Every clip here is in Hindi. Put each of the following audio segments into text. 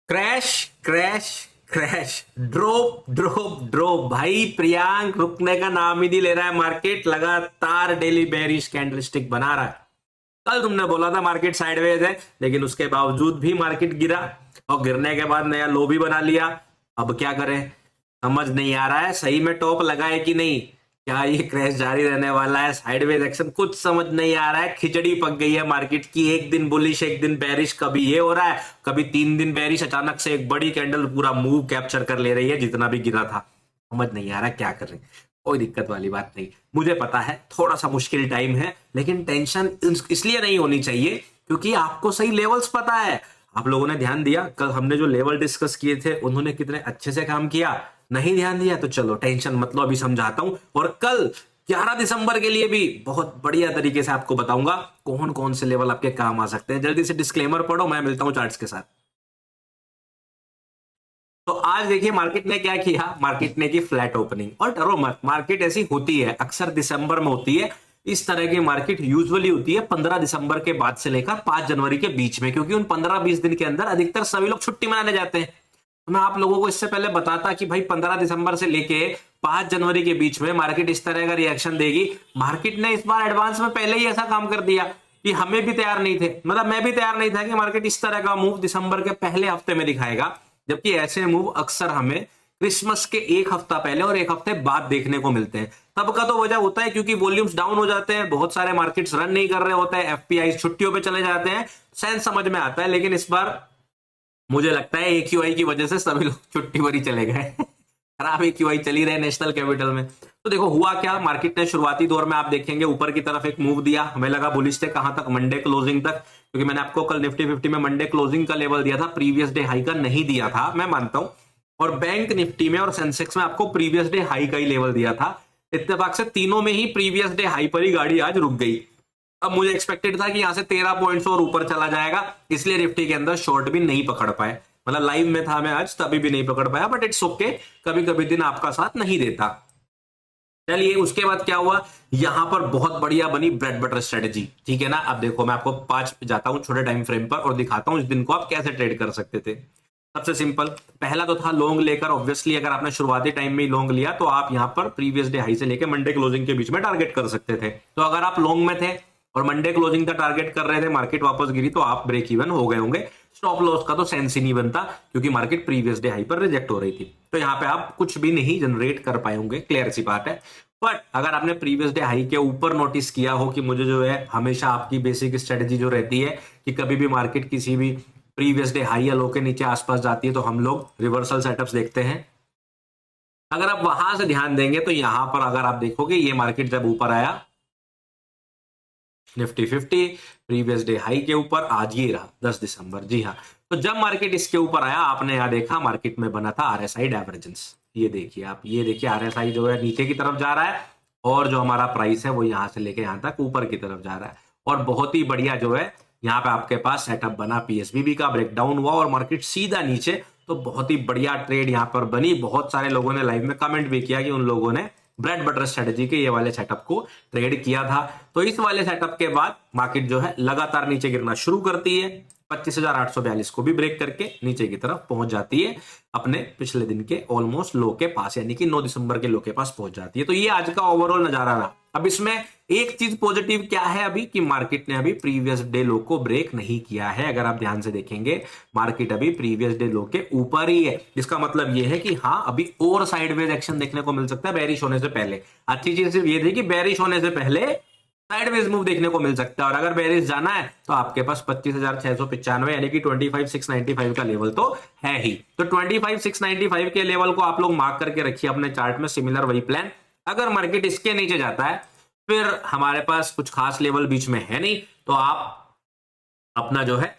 Crash crash crash, drop drop drop. भाई प्रियांक रुकने का नाम ही नहीं ले रहा है। मार्केट लगातार डेली बेयरिश कैंडलस्टिक बना रहा है। कल तुमने बोला था मार्केट साइडवेज है, लेकिन उसके बावजूद भी मार्केट गिरा और गिरने के बाद नया लो भी बना लिया। अब क्या करें समझ नहीं आ रहा है। सही में टॉप लगा है कि नहीं, क्या ये क्रैश जारी रहने वाला है, साइडवेज एक्शन, कुछ समझ नहीं आ रहा है। खिचड़ी पक गई है मार्केट की। एक दिन बुलिश एक दिन बेरिश, कभी ये हो रहा है कभी 3 दिन बेरिश। अचानक से एक बड़ी कैंडल पूरा मूव कैप्चर कर ले रही है जितना भी गिरा था। समझ नहीं आ रहा क्या कर रहे। कोई दिक्कत वाली बात नहीं, मुझे पता है थोड़ा सा मुश्किल टाइम है, लेकिन टेंशन इसलिए नहीं होनी चाहिए क्योंकि आपको सही लेवल्स पता है। आप लोगों ने ध्यान दिया कल हमने जो लेवल डिस्कस किए थे उन्होंने कितने अच्छे से काम किया। नहीं ध्यान दिया तो चलो टेंशन मत लो, अभी समझाता हूं। और कल 11 दिसंबर के लिए भी बहुत बढ़िया तरीके से आपको बताऊंगा कौन कौन से लेवल आपके काम आ सकते हैं। जल्दी से डिस्क्लेमर पढ़ो, मैं मिलता हूं चार्ट्स के साथ। तो आज देखिए मार्केट ने क्या किया। मार्केट ने की फ्लैट ओपनिंग। और डरो मत, मार्केट ऐसी होती है, अक्सर दिसंबर में होती है। इस तरह की मार्केट यूजुअली होती है 15 दिसंबर के बाद से लेकर 5 जनवरी के बीच में, क्योंकि उन 15-20 दिन के अंदर अधिकतर सभी लोग छुट्टी मनाने जाते हैं। तो मैं आप लोगों को इससे पहले बताता कि भाई 15 दिसंबर से लेके 5 जनवरी के बीच में मार्केट इस तरह का रिएक्शन देगी। मार्केट ने इस बार एडवांस में पहले ही ऐसा काम कर दिया कि हमें भी तैयार नहीं थे, मतलब मैं भी तैयार नहीं था कि मार्केट इस तरह का मूव दिसंबर के पहले हफ्ते में दिखाएगा। जबकि ऐसे मूव अक्सर हमें क्रिसमस के एक हफ्ता पहले और एक हफ्ते बाद देखने को मिलते हैं। तब का तो वजह होता है क्योंकि वॉल्यूम्स डाउन हो जाते हैं, बहुत सारे मार्केट्स रन नहीं कर रहे होते हैं, एफपीआई छुट्टियों पे चले जाते हैं। सेंस समझ में आता है, लेकिन इस बार मुझे लगता है एक्यूआई की वजह से सभी लोग छुट्टी पर ही चले गए। खराब एक्यूआई चली रहे नेशनल कैपिटल में। तो देखो हुआ क्या, मार्केट ने शुरुआती दौर में आप देखेंगे ऊपर की तरफ एक मूव दिया, हमें लगा बुलिश थे कहां तक, मंडे क्लोजिंग तक। क्योंकि मैंने आपको कल निफ्टी 50 में मंडे क्लोजिंग का लेवल दिया था, प्रीवियस डे हाई का नहीं दिया था, मैं मानता हूं। और बैंक निफ्टी में और सेंसेक्स में आपको प्रीवियस डे हाई का ही लेवल दिया था। इत्तेफाक से तीनों में ही प्रीवियस डे हाई पर ही गाड़ी आज रुक गई। अब मुझे एक्सपेक्टेड था कि यहां से 13 पॉइंट्स और ऊपर चला जाएगा, इसलिए निफ्टी के अंदर शॉर्ट भी नहीं पकड़ पाए। मतलब लाइव में था मैं आज, तभी भी नहीं पकड़ पाया, बट इट्स ओके, कभी कभी दिन आपका साथ नहीं देता। चलिए उसके बाद क्या हुआ, यहां पर बहुत बढ़िया बनी ब्रेड बटर स्ट्रेटेजी, ठीक है ना। अब देखो मैं आपको 5 जाता हूं छोटे टाइम फ्रेम पर और दिखाता हूं इस दिन को आप कैसे ट्रेड कर सकते थे। सबसे सिंपल पहला तो था लॉन्ग लेकर। ऑब्वियसली अगर आपने शुरुआती टाइम में लॉन्ग लिया तो आप यहां पर प्रीवियस डे हाई से लेकर मंडे क्लोजिंग के बीच में टारगेट कर सकते थे। तो अगर आप लॉन्ग में थे और मंडे क्लोजिंग का टारगेट कर रहे थे, मार्केट वापस गिरी तो आप ब्रेक इवन हो गए होंगे। स्टॉप लॉस का तो सेंस ही नहीं बनता क्योंकि मार्केट प्रीवियस डे हाई पर रिजेक्ट हो रही थी। तो यहां पे आप कुछ भी नहीं जनरेट कर पाए होंगे, क्लियर सी बात है। बट अगर आपने प्रीवियस डे हाई के ऊपर नोटिस किया हो कि मुझे जो है हमेशा आपकी बेसिक स्ट्रेटेजी जो रहती है कि कभी भी मार्केट किसी भी प्रीवियस डे हाई या लो के नीचे आसपास जाती है तो हम लोग रिवर्सल सेटअप्स देखते हैं। अगर आप वहां से ध्यान देंगे तो यहां पर अगर आप देखोगे ये मार्केट जब ऊपर आया निफ्टी 50 प्रीवियस डे हाई के ऊपर, आज ये रहा 10 दिसंबर, जी हाँ। तो जब मार्केट इसके ऊपर आया आपने यहां देखा मार्केट में बना था आरएसआई डाइवर्जेंस। ये देखिए आप, ये देखिए आरएसआई जो है नीचे की तरफ जा रहा है और जो हमारा प्राइस है वो यहां से लेके यहां तक ऊपर की तरफ जा रहा है। और बहुत ही बढ़िया जो है यहाँ पे आपके पास सेटअप बना, पीएसबीबी का ब्रेकडाउन हुआ और मार्केट सीधा नीचे। तो बहुत ही बढ़िया ट्रेड यहाँ पर बनी। बहुत सारे लोगों ने लाइव में कमेंट भी किया कि उन लोगों ने ब्रेड बटर स्ट्रेटेजी के ये वाले सेटअप को ट्रेड किया था। तो इस वाले सेटअप के बाद मार्केट जो है लगातार नीचे गिरना शुरू करती है, 25,842 को भी ब्रेक करके नीचे की तरफ पहुंच जाती है, अपने पिछले दिन के ऑलमोस्ट लो के पास, यानी कि 9 दिसंबर के लो के पास पहुंच जाती है। तो ये आज का ओवरऑल नजारा रहा। अब इसमें एक चीज पॉजिटिव क्या है अभी कि मार्केट ने अभी प्रीवियस डे लो को ब्रेक नहीं किया है। अगर आप ध्यान से देखेंगे मार्केट अभी प्रीवियस डे लो के ऊपर ही है। इसका मतलब ये है कि हाँ अभी और साइडवेज एक्शन देखने को मिल सकता है बेरिश होने से पहले। अच्छी चीज सिर्फ ये थी कि बेरिश होने से पहले साइडवेज मूव देखने को मिल सकता है। और अगर बेरिश जाना है तो आपके पास 25,695 यानी कि 25,695 का लेवल तो है ही। तो 25,695 के लेवल को आप लोग मार्क करके रखिए अपने चार्ट में, सिमिलर वही प्लान। अगर मार्केट इसके नीचे जाता है फिर हमारे पास कुछ खास लेवल बीच में है नहीं, तो आप अपना जो है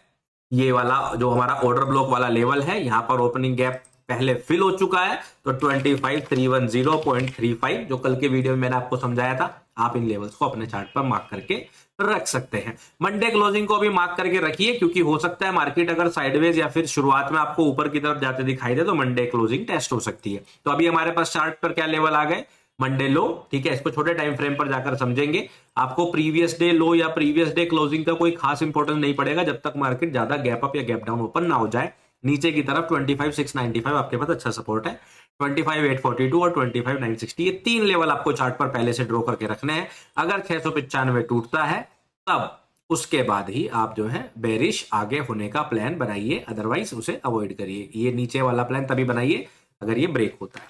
ये वाला जो हमारा ऑर्डर ब्लॉक वाला लेवल है यहां पर ओपनिंग गैप पहले फिल हो चुका है। तो 25,310.35 जो कल के वीडियो में मैंने आपको समझाया था, आप इन लेवल्स को अपने चार्ट पर मार्क करके रख सकते हैं। मंडे क्लोजिंग को भी मार्क करके रखिए क्योंकि हो सकता है मार्केट अगर साइडवेज या फिर शुरुआत में आपको ऊपर की तरफ जाते दिखाई दे तो मंडे क्लोजिंग टेस्ट हो सकती है। तो अभी हमारे पास चार्ट पर क्या लेवल आ गए, मंडे लो, ठीक है। इसको छोटे टाइम फ्रेम पर जाकर समझेंगे। आपको प्रीवियस डे लो या प्रीवियस डे क्लोजिंग का कोई खास इंपॉर्टेंस नहीं पड़ेगा जब तक मार्केट ज्यादा गैप अप या गैप डाउन ओपन ना हो जाए। नीचे की तरफ 25,695 आपके पास अच्छा सपोर्ट है, 25,842 और 25,960 ये 3 लेवल आपको चार्ट पर पहले से ड्रॉ करके रखने हैं। अगर 695 टूटता है तब उसके बाद ही आप जो है बेरिश आगे होने का प्लान बनाइए, अदरवाइज उसे अवॉइड करिए। ये नीचे वाला प्लान तभी बनाइए अगर ये ब्रेक होता है।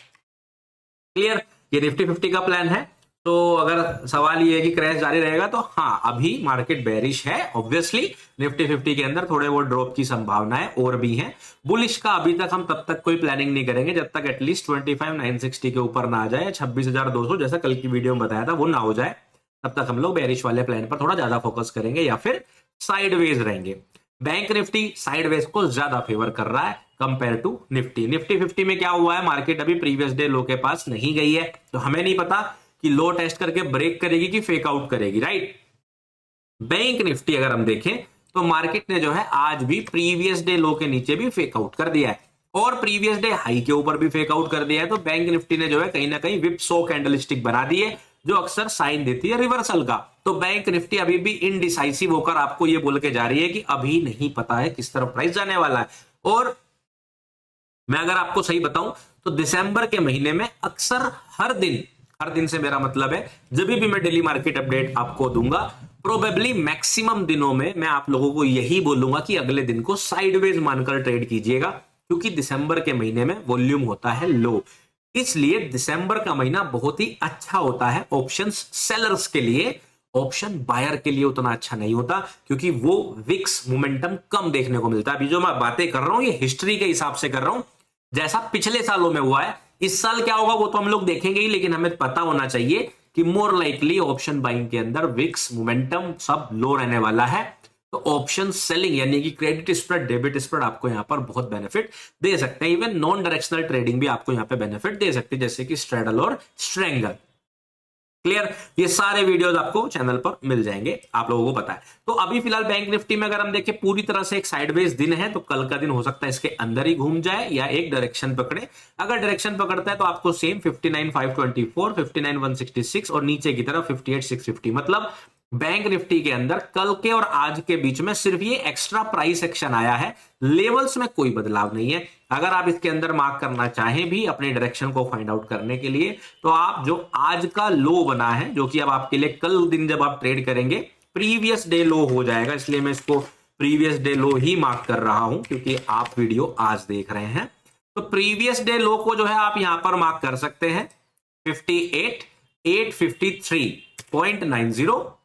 क्लियर? ये निफ्टी 50 का प्लान है। तो अगर सवाल ये है कि क्रैश जारी रहेगा तो हाँ, अभी मार्केट बेरिश है ऑब्वियसली। निफ्टी 50 के अंदर थोड़े वो ड्रॉप की संभावनाएं और भी हैं। बुलिश का अभी तक हम तब तक कोई प्लानिंग नहीं करेंगे जब तक एटलीस्ट 25,960 के ऊपर ना आ जाए, 26,200 जैसा कल की वीडियो में बताया था वो ना हो जाए, तब तक हम लोग बेरिश वाले प्लान पर थोड़ा ज्यादा फोकस करेंगे या फिर साइडवेज रहेंगे। बैंक निफ्टी साइडवेज को ज्यादा फेवर कर रहा है कंपेयर टू निफ्टी। निफ्टी 50 में क्या हुआ है, मार्केट अभी प्रीवियस डे लो के पास नहीं गई है, तो हमें नहीं पता कि लो टेस्ट करके ब्रेक करेगी कि फेक आउट करेगी, राइट। बैंक निफ्टी अगर हम देखें तो मार्केट ने जो है आज भी प्रीवियस डे लो के नीचे भी फेक आउट कर दिया है और प्रीवियस डे हाई के ऊपर भी फेक आउट कर दिया है। तो बैंक निफ्टी ने जो है कहीं ना कहीं विप सो कैंडलस्टिक बना दी है जो अक्सर साइन देती है रिवर्सल का। तो बैंक निफ्टी अभी भी इनडिसाइसिव होकर आपको ये बोल के जा रही है कि अभी नहीं पता है किस तरफ प्राइस जाने वाला है। और मैं अगर आपको सही बताऊं तो दिसंबर के महीने में अक्सर हर दिन से मेरा मतलब है जब भी मैं डेली मार्केट अपडेट आपको दूंगा, प्रोबेबली मैक्सिमम दिनों में मैं आप लोगों को यही बोलूंगा कि अगले दिन को साइडवेज मानकर ट्रेड कीजिएगा, क्योंकि दिसंबर के महीने में वॉल्यूम होता है लो। इसलिए दिसंबर का महीना बहुत ही अच्छा होता है ऑप्शंस सेलर्स के लिए, ऑप्शन बायर के लिए उतना अच्छा नहीं होता, क्योंकि वो विक्स मोमेंटम कम देखने को मिलता है। अभी जो मैं बातें कर रहा हूं ये हिस्ट्री के हिसाब से कर रहा हूं, जैसा पिछले सालों में हुआ है। इस साल क्या होगा वो तो हम लोग देखेंगे ही, लेकिन हमें पता होना चाहिए कि मोर लाइकली ऑप्शन बाइंग के अंदर विक्स मोमेंटम सब लो रहने वाला है। तो ऑप्शन सेलिंग यानी कि क्रेडिट स्प्रेड डेबिट स्प्रेड आपको यहां पर बहुत बेनिफिट दे सकते हैं। इवन नॉन डायरेक्शनल ट्रेडिंग भी आपको यहां पे बेनिफिट दे सकती है, जैसे कि स्ट्रेडल और स्ट्रेंगल। क्लियर? ये सारे वीडियोस आपको चैनल पर मिल जाएंगे, आप लोगों को पता है। तो अभी फिलहाल बैंक निफ्टी में अगर हम देखें पूरी तरह से एक साइडवेज दिन है, तो कल का दिन हो सकता है इसके अंदर ही घूम जाए या एक डायरेक्शन पकड़े। अगर डायरेक्शन पकड़ता है तो आपको सेम 59,524, 59,166 और नीचे की तरफ 58,650, मतलब बैंक निफ्टी के अंदर कल के और आज के बीच में सिर्फ ये एक्स्ट्रा प्राइस एक्शन आया है, लेवल्स में कोई बदलाव नहीं है। अगर आप इसके अंदर मार्क करना चाहें भी अपने डायरेक्शन को फाइंड आउट करने के लिए, तो आप जो आज का लो बना है, जो कि अब आपके लिए कल दिन जब आप ट्रेड करेंगे प्रीवियस डे लो हो जाएगा, इसलिए मैं इसको प्रीवियस डे लो ही मार्क कर रहा हूं क्योंकि आप वीडियो आज देख रहे हैं। तो प्रीवियस डे लो को जो है आप यहां पर मार्क कर सकते हैं 58,853.90।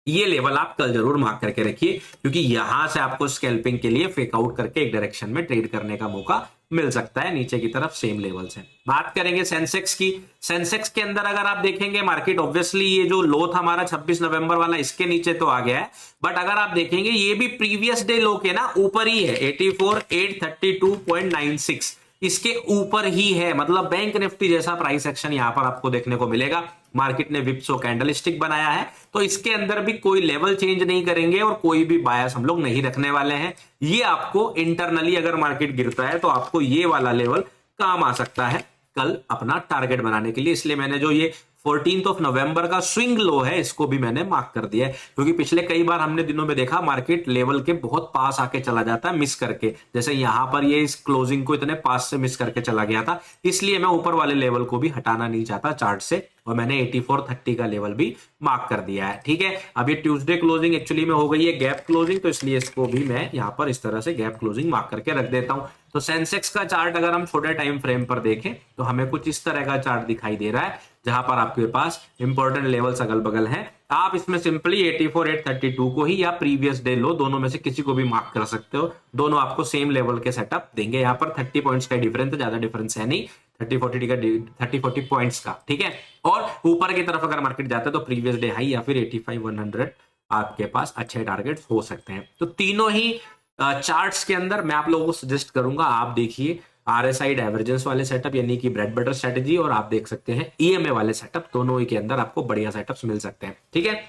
ये लेवल आप कल जरूर मार्क करके रखिए, क्योंकि यहां से आपको स्कैल्पिंग के लिए फेक आउट करके एक डायरेक्शन में ट्रेड करने का मौका मिल सकता है। नीचे की तरफ सेम लेवल्स हैं। बात करेंगे सेंसेक्स की। सेंसेक्स के अंदर अगर आप देखेंगे मार्केट ऑब्वियसली ये जो लो था हमारा 26 नवंबर वाला, इसके नीचे तो आ गया है, बट अगर आप देखेंगे ये भी प्रीवियस डे लो के ना ऊपर ही है, 84,832.96 इसके ऊपर ही है। मतलब बैंक निफ्टी जैसा प्राइस एक्शन यहां पर आपको देखने को मिलेगा। मार्केट ने विप्सो कैंडलस्टिक बनाया है, तो इसके अंदर भी कोई लेवल चेंज नहीं करेंगे और कोई भी बायस हम लोग नहीं रखने वाले हैं। ये आपको इंटरनली अगर मार्केट गिरता है तो आपको ये वाला लेवल काम आ सकता है कल अपना टारगेट बनाने के लिए। इसलिए मैंने जो ये 14 नवंबर का स्विंग लो है इसको भी मैंने मार्क कर दिया है, क्योंकि पिछले कई बार हमने दिनों में देखा मार्केट लेवल के बहुत पास आके चला जाता है मिस करके, जैसे यहां पर ये इस क्लोजिंग को इतने पास से मिस करके चला गया था। इसलिए मैं ऊपर वाले लेवल को भी हटाना नहीं चाहता चार्ट से, और मैंने 8430 का लेवल भी मार्क कर दिया है। ठीक है, अब ये ट्यूसडे क्लोजिंग एक्चुअली में हो गई है गैप क्लोजिंग, तो इसलिए इसको भी मैं यहां पर इस तरह से गैप क्लोजिंग मार्क करके रख देता हूं। तो सेंसेक्स का चार्ट अगर हम छोटे टाइम फ्रेम पर देखें तो हमें कुछ इस तरह का चार्ट दिखाई दे रहा है, जहां पर आपके पास इंपॉर्टेंट लेवल्स अगल बगल हैं। आप इसमें सिंपली 84,832 को ही या प्रीवियस डे लो दोनों में से किसी को भी मार्क कर सकते हो, दोनों आपको सेम लेवल के सेटअप देंगे। यहाँ पर 30 पॉइंट्स का डिफरेंस है, ज्यादा डिफरेंस है नहीं, 30-40 पॉइंट्स का। ठीक है, और ऊपर की तरफ अगर मार्केट जाता है तो प्रीवियस डे हाई या फिर 85,100 आपके पास अच्छे टारगेट हो सकते हैं। तो तीनों ही चार्ट्स के अंदर मैं आप लोगों को सजेस्ट करूंगा आप देखिए RSI डाइवर्जेंस वाले सेटअप यानी कि ब्रेड बटर स्ट्रेटजी, और आप देख सकते हैं EMA वाले सेटअप, दोनों ही के अंदर आपको बढ़िया सेटअप्स मिल सकते हैं। ठीक है,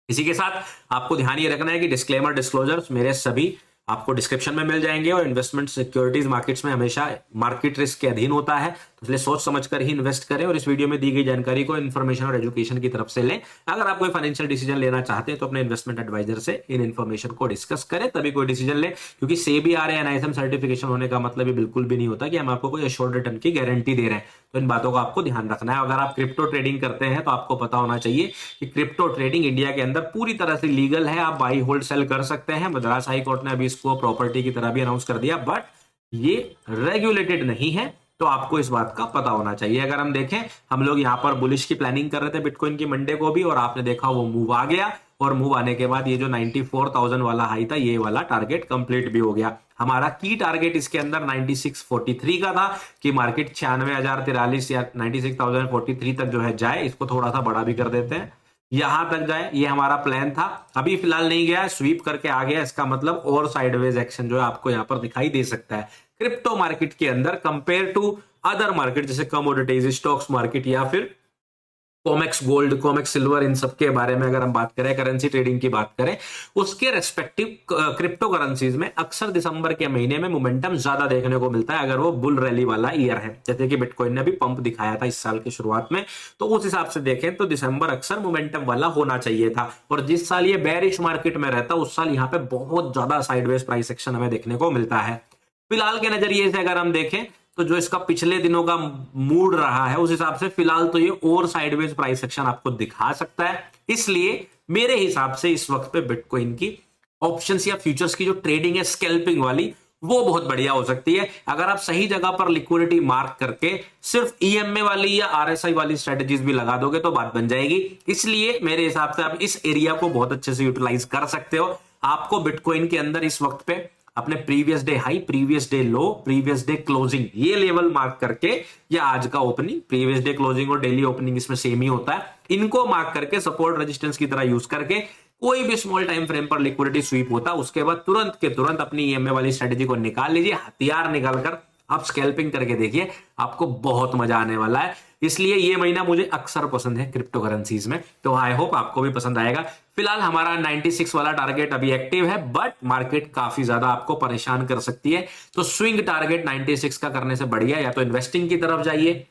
इसी के साथ आपको ध्यान ये रखना है कि डिस्क्लेमर डिस्क्लोजर्स मेरे सभी आपको डिस्क्रिप्शन में मिल जाएंगे, और इन्वेस्टमेंट सिक्योरिटीज मार्केट्स में हमेशा मार्केट रिस्क के अधीन होता है, तो इसलिए सोच समझकर ही इन्वेस्ट करें और इस वीडियो में दी गई जानकारी को इन्फॉर्मेशन और एजुकेशन की तरफ से लें। अगर आप कोई फाइनेंशियल डिसीजन लेना चाहते हैं तो अपने इन्वेस्टमेंट एडवाइजर से इन इन्फॉर्मेशन को डिस्कस करें, तभी कोई डिसीजन लें। क्योंकि सेबी आर एनआईएसएम सर्टिफिकेशन होने का मतलब ये बिल्कुल भी नहीं होता कि हम आपको कोई एश्योर्ड रिटर्न की गारंटी दे रहे हैं। तो इन बातों का आपको ध्यान रखना है। अगर आप क्रिप्टो ट्रेडिंग करते हैं तो आपको पता होना चाहिए कि क्रिप्टो ट्रेडिंग इंडिया के अंदर पूरी तरह से लीगल है। आप बाई होल्ड सेल कर सकते हैं। मद्रास हाई कोर्ट ने अभी इसको प्रॉपर्टी की तरह भी अनाउंस कर दिया, बट ये रेगुलेटेड नहीं है, तो आपको इस बात का पता होना चाहिए। अगर हम देखें, हम लोग यहाँ पर बुलिश की प्लानिंग कर रहे थे बिटकॉइन की मंडे को भी, और आपने देखा वो मूव आ गया, और मूव आने के बाद ये जो 94,000 वाला हाई था, ये वाला टारगेट कंप्लीट भी हो गया। हमारा की टारगेट इसके अंदर 9643 का था कि मार्केट 96,043 या 96,043 तक जो है जाए। इसको थोड़ा सा बड़ा भी कर देते हैं, यहां तक जाए, ये हमारा प्लान था। अभी फिलहाल नहीं गया, स्वीप करके आ गया। इसका मतलब और साइडवेज एक्शन जो है आपको यहां पर दिखाई दे सकता है क्रिप्टो मार्केट के अंदर कंपेयर टू अदर मार्केट, जैसे कमोडिटीज, स्टॉक्स मार्केट या फिर कॉमेक्स गोल्ड, कॉमेक्स सिल्वर। इन सब के बारे में अगर हम बात करें, करेंसी ट्रेडिंग की बात करें, उसके रेस्पेक्टिव क्रिप्टो करेंसीज में अक्सर दिसंबर के महीने में मोमेंटम ज्यादा देखने को मिलता है, अगर वो बुल रैली वाला ईयर है। जैसे कि बिटकॉइन ने भी पंप दिखाया था इस साल की शुरुआत में, तो उस हिसाब से देखें तो दिसंबर अक्सर मोमेंटम वाला होना चाहिए था। और जिस साल ये बेरिश मार्केट में रहता, उस साल यहाँ पे बहुत ज्यादा साइडवेज प्राइस एक्शन हमें देखने को मिलता है। फिलहाल के नजरिए से अगर हम देखें तो जो इसका पिछले दिनों का मूड रहा है, उस हिसाब से फिलहाल तो ये और साइडवेज प्राइस एक्शन आपको दिखा सकता है। इसलिए मेरे हिसाब से इस वक्त पे बिटकॉइन की ऑप्शंस या फ्यूचर्स की जो ट्रेडिंग है स्कैल्पिंग वाली, वो बहुत बढ़िया हो सकती है। अगर आप सही जगह पर लिक्विडिटी मार्क करके सिर्फ ईएमए वाली या आरएसआई वाली स्ट्रेटजीज भी लगा दोगे तो बात बन जाएगी। इसलिए मेरे हिसाब से आप इस एरिया को बहुत अच्छे से यूटिलाइज कर सकते हो। आपको बिटकॉइन के अंदर इस वक्त पे अपने previous day high, previous day लो, प्रीवियस डे क्लोजिंग, ये लेवल मार्क करके, या आज का ओपनिंग, प्रीवियस डे क्लोजिंग और डेली ओपनिंग इसमें सेम ही होता है, इनको मार्क करके सपोर्ट रेजिस्टेंस की तरह यूज करके कोई भी स्मॉल टाइम फ्रेम पर लिक्विडिटी स्वीप होता है, उसके बाद तुरंत के तुरंत अपनी ईएमए वाली स्ट्रेटेजी को निकाल लीजिए। हथियार निकालकर आप स्कैल्पिंग करके देखिए, आपको बहुत मजा आने वाला है। इसलिए ये महीना मुझे अक्सर पसंद है क्रिप्टो करेंसीज में, तो आई होप आपको भी पसंद आएगा। फिलहाल हमारा 96 वाला टारगेट अभी एक्टिव है, बट मार्केट काफी ज्यादा आपको परेशान कर सकती है। तो स्विंग टारगेट 96 का करने से बढ़िया या तो इन्वेस्टिंग की तरफ जाइए,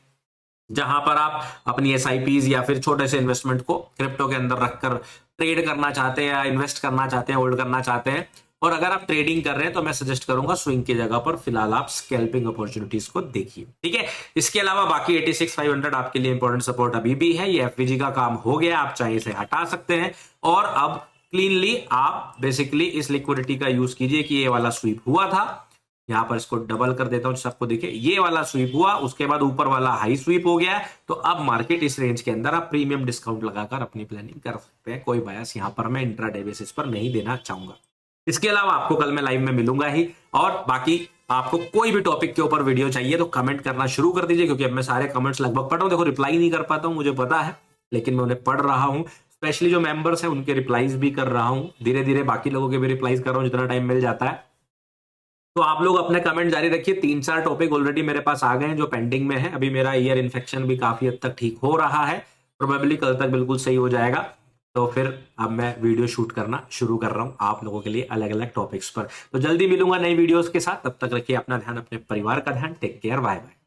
जहां पर आप अपनी एसआईपीज या फिर छोटे से इन्वेस्टमेंट को क्रिप्टो के अंदर रखकर ट्रेड करना चाहते हैं या इन्वेस्ट करना चाहते हैं, होल्ड करना चाहते हैं। और अगर आप ट्रेडिंग कर रहे हैं तो मैं सजेस्ट करूंगा स्विंग की जगह पर फिलहाल आप स्कैल्पिंग अपॉर्चुनिटीज को देखिए, ठीक है। इसके अलावा बाकी 86,500 आपके लिए इंपॉर्टेंट सपोर्ट अभी भी है। ये एफवीजी का काम हो गया, आप चाहे इसे हटा सकते हैं और अब क्लीनली आप बेसिकली इस लिक्विडिटी का यूज कीजिए कि ये वाला स्वीप हुआ था, यहां पर इसको डबल कर देता हूं सबको दिखे, ये वाला स्वीप हुआ, उसके बाद ऊपर वाला हाई स्वीप हो गया। तो अब मार्केट इस रेंज के अंदर आप प्रीमियम डिस्काउंट लगाकर अपनी प्लानिंग कर सकते हैं। कोई बायस यहां पर मैं इंट्राडे बेसिस पर नहीं देना चाहूंगा। इसके अलावा आपको कल मैं लाइव में मिलूंगा ही, और बाकी आपको कोई भी टॉपिक के ऊपर वीडियो चाहिए तो कमेंट करना शुरू कर दीजिए, क्योंकि अब मैं सारे कमेंट्स लगभग पढ़ रहा हूं। देखो रिप्लाई नहीं कर पाता हूं, मुझे पता है, लेकिन मैं उन्हें पढ़ रहा हूं। स्पेशली जो मेंबर्स हैं उनके रिप्लाईज भी कर रहा हूं, धीरे धीरे बाकी लोगों के भी रिप्लाईज कर रहा हूं जितना टाइम मिल जाता है। तो आप लोग अपने कमेंट जारी रखिए। 3-4 टॉपिक ऑलरेडी मेरे पास आ गए हैं जो पेंडिंग में है। अभी मेरा ईयर इन्फेक्शन भी काफी हद तक ठीक हो रहा है, प्रोबेबली कल तक बिल्कुल सही हो जाएगा। तो फिर अब मैं वीडियो शूट करना शुरू कर रहा हूं आप लोगों के लिए अलग अलग टॉपिक्स पर। तो जल्दी मिलूंगा नई वीडियोस के साथ, तब तक रखिए अपना ध्यान, अपने परिवार का ध्यान। Take care, bye bye.